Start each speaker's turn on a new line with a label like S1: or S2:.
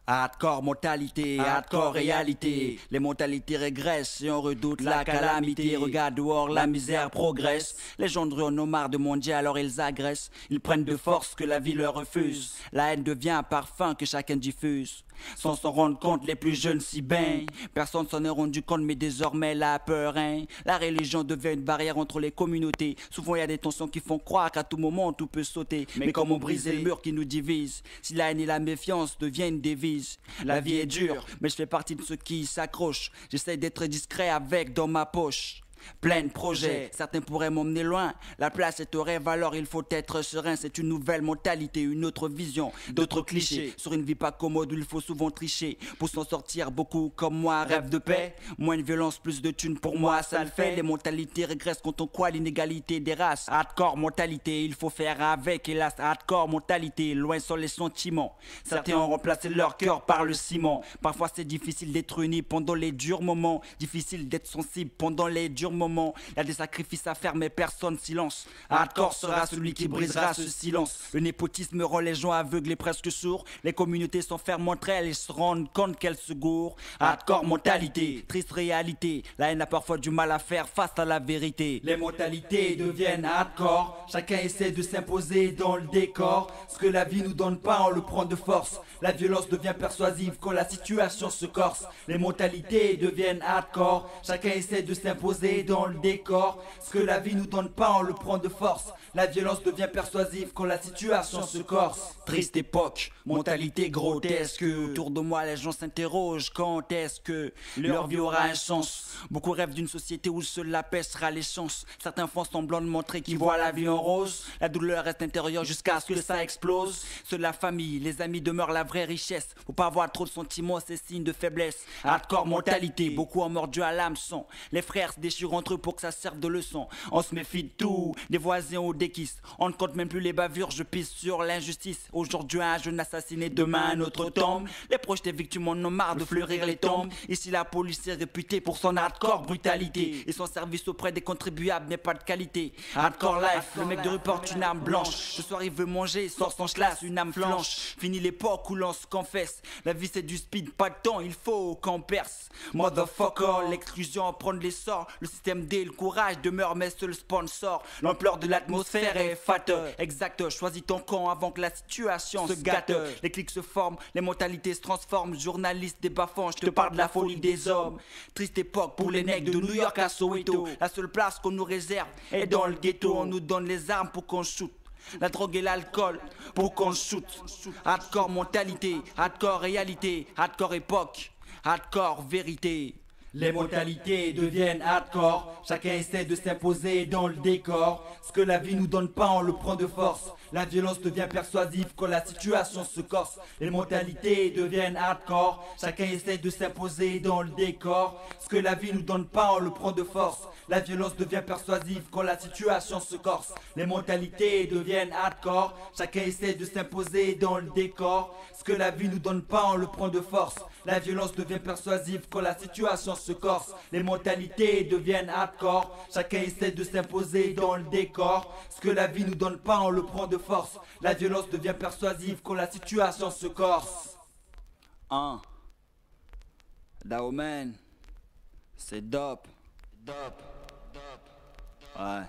S1: Hardcore mentalité, hardcore réalité. Les mentalités régressent et on redoute la calamité. Regarde dehors, la misère progresse. Les gens de rue en ont marre de mendier, alors ils agressent. Ils prennent de force que la vie leur refuse. La haine devient un parfum que chacun diffuse. Sans s'en rendre compte, les plus jeunes s'y baignent. Personne s'en est rendu compte, mais désormais la peur règne. La religion devient une barrière entre les communautés. Souvent il y a des tensions qui font croire qu'à tout moment tout peut sauter. Mais comment briser le mur qui nous divise? Si la haine et la méfiance deviennent une devise. La vie est dure, mais je fais partie de ceux qui s'accrochent. J'essaie d'être discret avec dans ma poche. Plein de projets, certains pourraient m'emmener loin. La place est au rêve, alors il faut être serein. C'est une nouvelle mentalité, une autre vision, d'autres clichés. Sur une vie pas commode où il faut souvent tricher. Pour s'en sortir, beaucoup comme moi rêvent de paix. Moins de violence, plus de thunes, pour moi ça le fait. Les mentalités régressent quand on croit l'inégalité des races. Hardcore mentalité, il faut faire avec, hélas. Hardcore mentalité, loin sont les sentiments. Certains ont remplacé leur cœur par le ciment. Parfois c'est difficile d'être uni pendant les durs moments. Difficile d'être sensible pendant les durs moments. Il y a des sacrifices à faire mais personne silence. Hardcore sera celui qui brisera ce silence. Le népotisme rend les gens aveugles et presque sourds. Les communautés s'enferment entre elles et se rendent compte qu'elles se gourent. Hardcore mentalité, triste réalité. La haine a parfois du mal à faire face à la vérité. Les mentalités deviennent hardcore. Chacun essaie de s'imposer dans le décor. Ce que la vie nous donne pas, on le prend de force. La violence devient persuasive quand la situation se corse. Les mentalités deviennent hardcore. Chacun essaie de s'imposer dans le décor. Ce que la vie nous donne pas, on le prend de force. La violence devient persuasive quand la situation se corse. Triste époque, mentalité grotesque. Autour de moi les gens s'interrogent, quand est-ce que leur vie aura un sens? Beaucoup rêvent d'une société où seule la paix sera l'essence. Certains font semblant de montrer qu'ils voient la vie en rose. La douleur reste intérieure jusqu'à ce que ça explose. Seule la famille, les amis demeurent la vraie richesse. Faut pas avoir trop de sentiments, c'est signe de faiblesse. Hardcore mentalité, beaucoup ont mordu à l'hameçon. Les frères se déchirent entre eux pour que ça serve de leçon. On se méfie de tout, des voisins aux déquisses. On ne compte même plus les bavures, je pisse sur l'injustice. Aujourd'hui un jeune assassiné, demain un autre tombe. Les proches des victimes en ont marre de fleurir les tombes. Ici la police est réputée pour son hardcore brutalité. Et son service auprès des contribuables n'est pas de qualité. Hardcore life, le mec de rue porte une arme blanche. Ce soir il veut manger, sort son schlass, une âme flanche. Fini l'époque où l'on se confesse. La vie c'est du speed, pas de temps, il faut qu'on perce. Motherfucker, l'exclusion prendre l'essor. Le système D, le courage demeure mes seuls sponsors. L'ampleur de l'atmosphère est fat. Exact, choisis ton camp avant que la situation se gâte. Les clics se forment, les mentalités se transforment. Journaliste des bas-fonds, je te parle de la folie des hommes. Triste époque pour les nègres de New York à Soweto. La seule place qu'on nous réserve est dans le ghetto. On nous donne les armes pour qu'on shoot. La drogue et l'alcool pour qu'on shoot. Hardcore mentalité, hardcore réalité, hardcore époque, hardcore vérité. Les mentalités deviennent hardcore. Chacun essaie de s'imposer dans le décor. Ce que la vie nous donne pas, on le prend de force. La violence devient persuasive quand la situation se corse. Les mentalités deviennent hardcore. Chacun essaie de s'imposer dans le décor. Ce que la vie nous donne pas, on le prend de force. La violence devient persuasive quand la situation se corse. Les mentalités deviennent hardcore. Chacun essaie de s'imposer dans le décor. Ce que la vie nous donne pas, on le prend de force. La violence devient persuasive quand la situation se corse. Les mentalités deviennent hardcore. Chacun essaie de s'imposer dans le décor. Ce que la vie nous donne pas, on le prend de force. La violence devient persuasive quand la situation se corse. Daomen, c'est dope. Ouais.